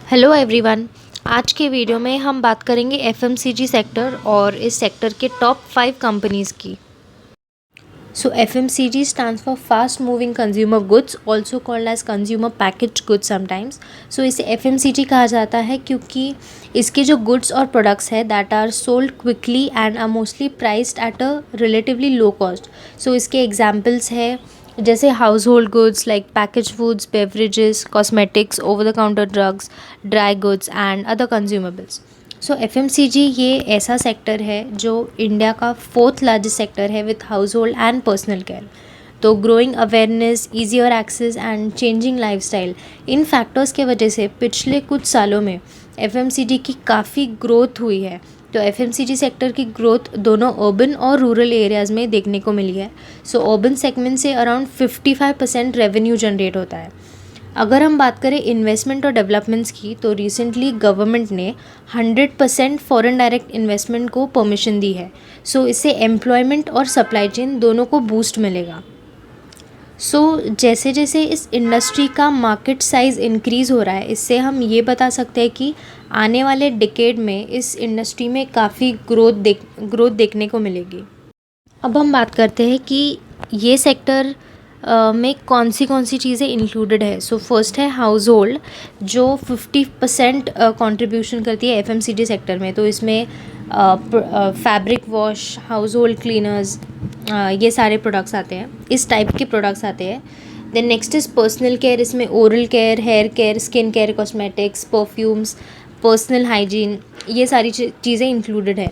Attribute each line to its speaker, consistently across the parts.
Speaker 1: Hello everyone. आज के video में हम बात करेंगे एफएमसीजी सेक्टर और इस सेक्टर के टॉप 5 कंपनीज़ की। So FMCG stands for fast moving consumer goods, also called as consumer package goods sometimes. So इसे एफएमसीजी कहा जाता है क्योंकि इसके जो गुड्स और प्रोडक्ट्स है that are sold quickly and are mostly priced at a relatively low cost. So इसके एग्जाम्पल्स है जैसे household goods like package foods, beverages, cosmetics, over the counter drugs, dry goods and other consumables. So FMCG ये ऐसा sector है जो India का 4th largest sector है with household and personal care. तो growing awareness, easier access and changing lifestyle, इन factors के वजह से पिछले कुछ सालों में एफएमसीजी की काफ़ी ग्रोथ हुई है। तो एफएमसीजी सेक्टर की ग्रोथ दोनों अर्बन और रूरल एरियाज़ में देखने को मिली है। सो अर्बन सेगमेंट से अराउंड 55% रेवेन्यू जनरेट होता है। अगर हम बात करें इन्वेस्टमेंट और डेवलपमेंट्स की, तो रिसेंटली गवर्नमेंट ने 100% फॉरेन डायरेक्ट इन्वेस्टमेंट को परमिशन दी है। सो इससे एम्प्लॉयमेंट और सप्लाई चेन दोनों को बूस्ट मिलेगा। जैसे जैसे इस इंडस्ट्री का मार्केट साइज़ इंक्रीज़ हो रहा है, इससे हम ये बता सकते हैं कि आने वाले डिकेड में इस इंडस्ट्री में काफ़ी ग्रोथ देखने को मिलेगी। अब हम बात करते हैं कि ये सेक्टर में कौन सी चीज़ें इंक्लूडेड है। सो फर्स्ट है हाउस होल्ड, जो 50% कंट्रीब्यूशन करती है एफएमसीजी सेक्टर में। तो इसमें fabric wash, house hold cleaners, ये सारे प्रोडक्ट्स आते हैं, इस टाइप के प्रोडक्ट्स आते हैं। Then next is personal care, इसमें oral care, hair care, skin care, cosmetics, perfumes, personal hygiene, ये सारी चीज़ें इंक्लूडेड है।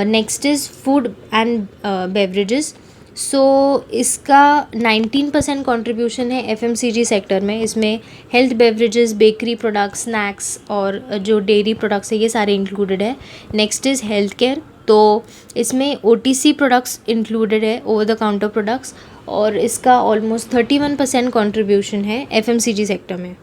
Speaker 1: Next is food and beverages. So इसका 19% कंट्रीब्यूशन है एफएमसीजी सेक्टर में। इसमें health beverages, bakery products, snacks और जो डेयरी प्रोडक्ट्स है ये सारे इंक्लूडेड है। नेक्स्ट इज़ हेल्थ केयर, तो इसमें ओटीसी प्रोडक्ट्स इंक्लूडेड है, ओवर द काउंटर प्रोडक्ट्स, और इसका ऑलमोस्ट 31% कंट्रीब्यूशन है एफएमसीजी सेक्टर में।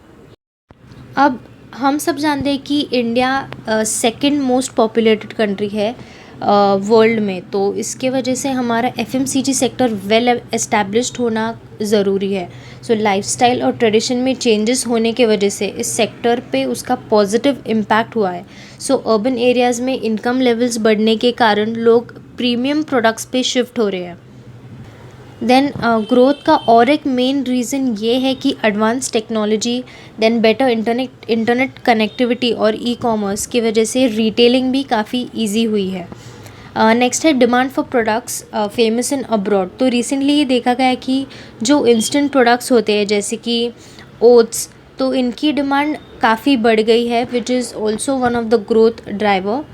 Speaker 1: अब हम सब जानते हैं कि India second most populated country है वर्ल्ड में। तो इसके वजह से हमारा एफएमसीजी सेक्टर वेल एस्टैब्लिश्ड होना ज़रूरी है। सो लाइफस्टाइल और ट्रेडिशन में चेंजेस होने के वजह से इस सेक्टर पे उसका पॉजिटिव इम्पैक्ट हुआ है। सो अर्बन एरियाज़ में इनकम लेवल्स बढ़ने के कारण लोग प्रीमियम प्रोडक्ट्स पे शिफ्ट हो रहे हैं। देन ग्रोथ का और एक मेन रीज़न ये है कि advance technology, then better internet connectivity और ई कॉमर्स की वजह से रिटेलिंग भी काफ़ी इजी हुई है। नेक्स्ट है demand for products famous in abroad. तो रिसेंटली ये देखा गया है कि जो इंस्टेंट प्रोडक्ट्स होते हैं जैसे कि ओट्स, तो इनकी डिमांड काफ़ी बढ़ गई है, which is also one of the growth driver.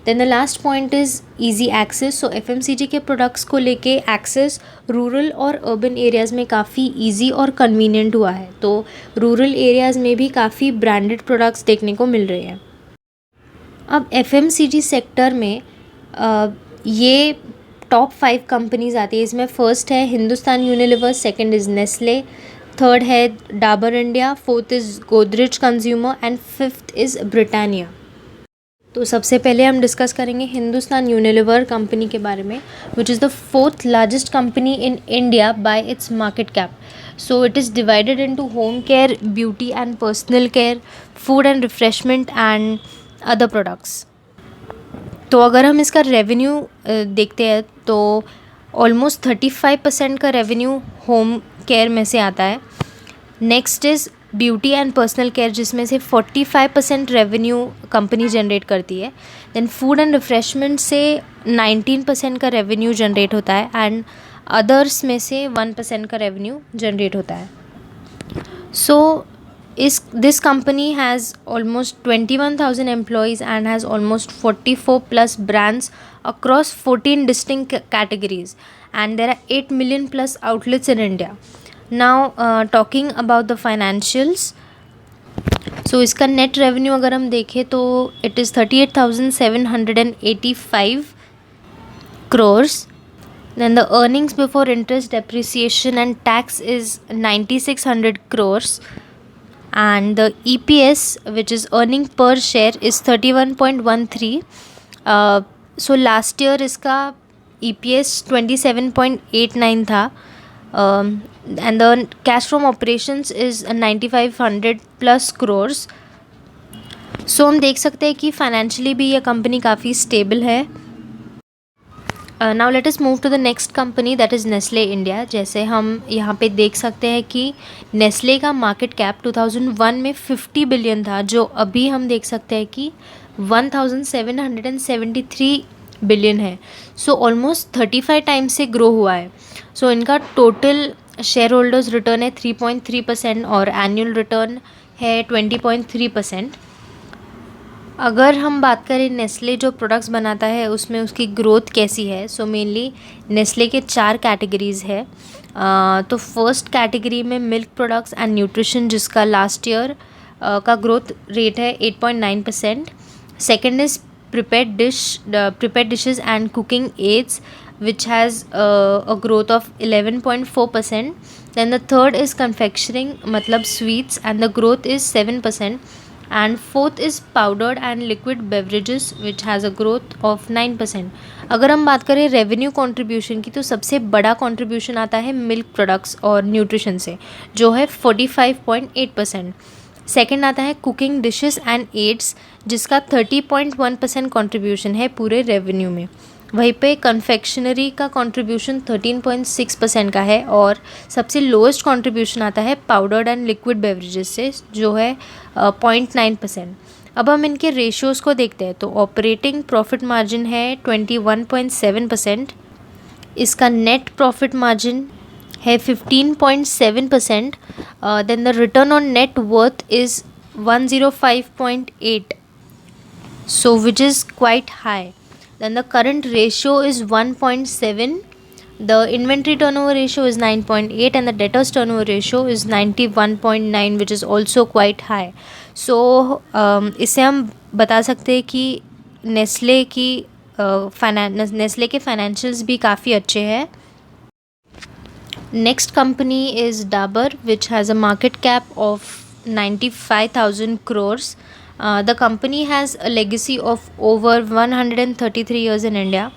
Speaker 1: Then the last point is easy access. So FMCG के प्रोडक्ट्स को लेके एक्सेस रूरल और अर्बन एरियाज़ में काफ़ी ईजी और कन्वीनियंट हुआ है। तो रूरल एरियाज़ में भी काफ़ी ब्रांडेड प्रोडक्ट्स देखने को मिल रहे हैं। अब एफएमसीजी सेक्टर में ये टॉप 5 कंपनीज आती है। इसमें फर्स्ट है Hindustan Unilever, second is Nestle, third है Dabur India, fourth is Godrej consumer and fifth is Britannia. तो सबसे पहले हम डिस्कस करेंगे हिंदुस्तान यूनिलीवर कंपनी के बारे में, which is the 4th largest company in India by its market cap. So it is divided into home care, beauty and personal care, food and refreshment and other products. तो अगर हम इसका revenue देखते हैं तो ऑलमोस्ट 35% का revenue home care में से आता है। Next is beauty and personal care, जिसमें से 45% रेवेन्यू कंपनी जनरेट करती है। देन फूड एंड रिफ्रेशमेंट से 19% का रेवेन्यू जनरेट होता है एंड अदर्स में से 1% का रेवेन्यू जनरेट होता है। सो this company has almost 21,000 employees and has almost 44 plus brands across 14 distinct categories, and there are 8 million plus outlets in India. Now talking about the financials, so इसका net revenue अगर हम देखें तो it is 38,785 crores. Then the earnings before interest, depreciation and tax is 9,600 crores. And the EPS, which is earning per share, is 31.13. So last year इसका EPS 27.89 था. And the cash from operations is 9,500 plus crores. सो हम देख सकते हैं कि financially भी ये company काफ़ी स्टेबल है। Now let us move to the next company that is Nestle India. जैसे हम यहाँ पे देख सकते हैं कि नेस्ले का मार्केट कैप 2001 में 50 बिलियन था, जो अभी हम देख सकते हैं कि 1773 बिलियन है। सो ऑलमोस्ट 35 टाइम्स से ग्रो हुआ है। सो इनका टोटल शेयर होल्डर्स रिटर्न है 3.3% और एनुअल रिटर्न है 20.3%। अगर हम बात करें नेस्ले जो प्रोडक्ट्स बनाता है उसमें उसकी ग्रोथ कैसी है, सो मेनली नेस्ले के 4 कैटेगरीज़ है। तो फर्स्ट कैटेगरी में मिल्क प्रोडक्ट्स एंड न्यूट्रिशन, जिसका लास्ट ईयर का ग्रोथ रेट है 8.9%। Second is prepared dishes and cooking aids, which has a growth of 11.4%. Then the third is confectionery, मतलब sweets, and the growth is 7%. And fourth is powdered and liquid beverages, which has a growth of 9%. अगर हम बात करें revenue contribution की, तो सबसे बड़ा contribution आता है मिल्क प्रोडक्ट्स और न्यूट्रिशन से, जो है 45.8%। सेकेंड आता है कुकिंग डिशेस एंड एड्स, जिसका 30.1% कंट्रीब्यूशन है पूरे रेवेन्यू में। वहीं पे कन्फेक्शनरी का कंट्रीब्यूशन 13.6% का है, और सबसे लोएस्ट कंट्रीब्यूशन आता है पाउडर्ड एंड लिक्विड बेवरेजेस से, जो है 0.9%। अब हम इनके रेशियोज़ को देखते हैं। तो ऑपरेटिंग प्रॉफिट मार्जिन है 21.7%, इसका नेट प्रॉफिट मार्जिन है 15.7%, then the return on net worth is 105.8, so which is quite high. Then the current ratio is 1.7, the inventory turnover ratio is 9.8, and the debtors turnover ratio is 91.9, which is also quite high. So इससे हम बता सकते हैं कि Nestle के financials भी काफ़ी अच्छे हैं। Next company is Dabur, which has a market cap of 95,000 crores. The company has a legacy of over 133 years in India.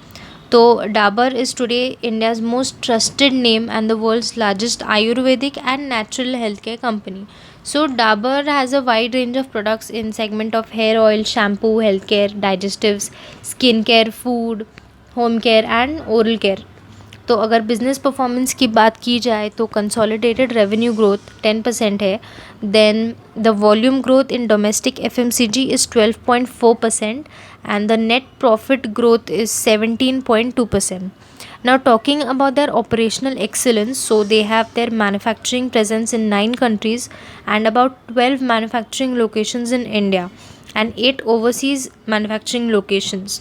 Speaker 1: So Dabur is today India's most trusted name and the world's largest Ayurvedic and natural healthcare company. So Dabur has a wide range of products in segment of hair oil, shampoo, healthcare, digestives, skincare, food, home care and oral care. तो अगर business performance की बात की जाए तो consolidated revenue growth 10% है। Then the volume growth in domestic FMCG is 12.4% and the net profit growth is 17.2%. Now talking about their operational excellence, so they have their manufacturing presence in 9 countries and about 12 manufacturing locations in India and 8 overseas manufacturing locations.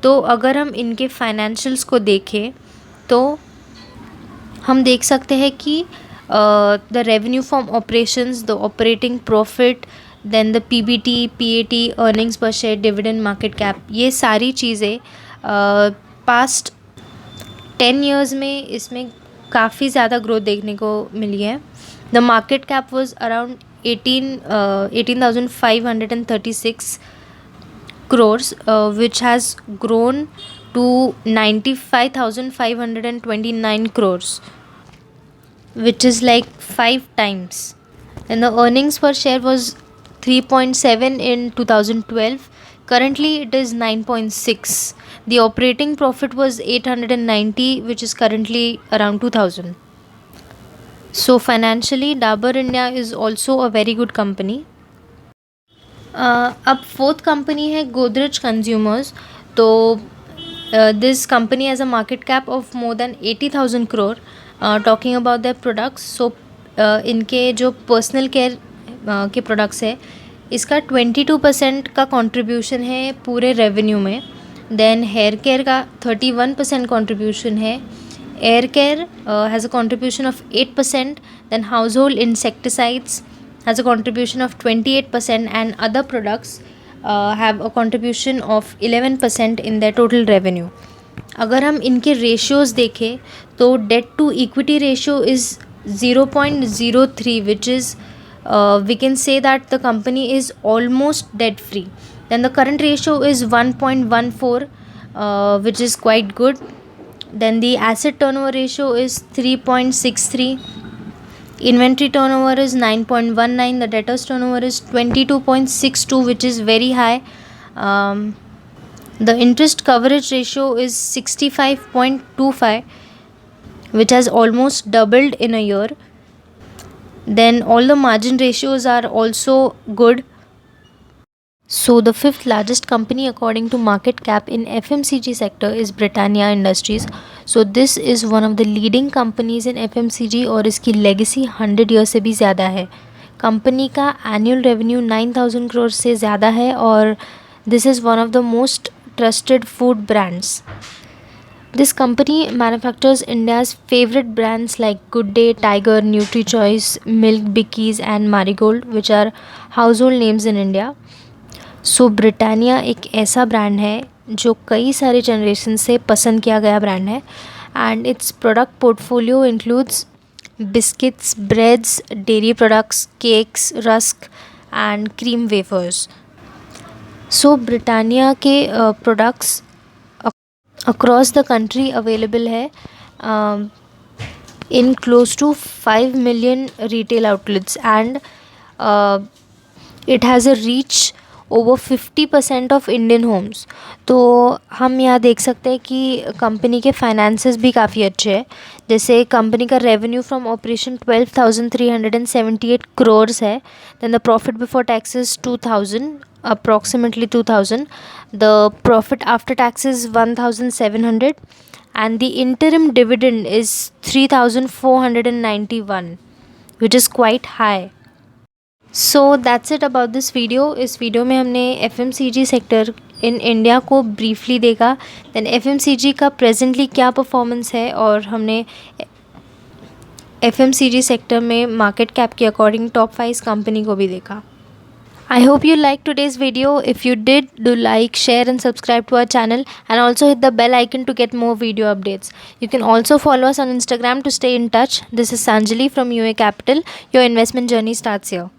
Speaker 1: तो अगर हम इनके financials को देखें तो हम देख सकते हैं कि the revenue from operations, the operating profit, then the PBT, PAT, earnings per share, dividend, market cap, ये सारी चीज़ें पास्ट 10 ईयर्स में इसमें काफ़ी ज़्यादा ग्रोथ देखने को मिली है। The market cap was around 18,536 crores, which has grown to 95,529 crores, which is like 5 times. And the earnings per share was 3.7 in 2012. Currently it is 9.6. The operating profit was 890, which is currently around 2000. So financially Dabur India is also a very good company. अब fourth company है Godrej consumers. तो this company has a market cap of more than 80,000 crore. Talking about their products, so इनके जो personal care के products है, इसका 22% का contribution है पूरे रेवेन्यू में। देन हेयर केयर का 31% कंट्रीब्यूशन है। Air care has a contribution of 8%. Then household insecticides has a contribution of 28%, and other products have a contribution of 11% in their total revenue. अगर हम इनके ratios देखें तो debt to equity ratio is 0.03, which is we can say that the company is almost debt free. Then the current ratio is 1.14, which is quite good. Then the asset turnover ratio is 3.63. Inventory turnover is 9.19. The debtors turnover is 22.62, which is very high. The interest coverage ratio is 65.25, which has almost doubled in a year. Then all the margin ratios are also good. So the fifth largest company according to market cap in FMCG sector is Britannia Industries. So this is one of the leading companies in FMCG और इसकी legacy 100 years से भी ज़्यादा है. Company का annual revenue 9,000 crore से ज़्यादा है और this is one of the most trusted food brands. This company manufactures India's favorite brands like Good Day, Tiger, NutriChoice, Milk Bikis and Marigold, which are household names in India. So Britannia एक ऐसा brand है जो कई सारे generation से पसंद किया गया ब्रांड है and it's product portfolio includes biscuits, breads, dairy products, cakes, rusk and cream wafers. So Britannia के products across the country available है in close to 5 million retail outlets and it has a reach over 50% of Indian homes. तो हम यहाँ देख सकते हैं कि company के फाइनेंसेस भी काफ़ी अच्छे हैं. जैसे कंपनी का रेवेन्यू फ्रॉम ऑपरेशन 12,378 crores है. Then the profit before taxes 2,000, approximately 2,000. The profit after tax is 1,700 and the interim dividend is 3,491, which is quite high. So that's it about this video. इस video में हमने FMCG sector in India को briefly देखा. Then FMCG का presently क्या performance है और हमने FMCG सेक्टर में मार्केट कैप के अकॉर्डिंग टॉप 5 कंपनी को भी देखा. I hope you liked today's video. If you did, do like, share and subscribe to our channel and also hit the bell icon to get more video updates. You can also follow us on Instagram to stay in touch. This is Sanjali from UA Capital. Your investment journey starts here.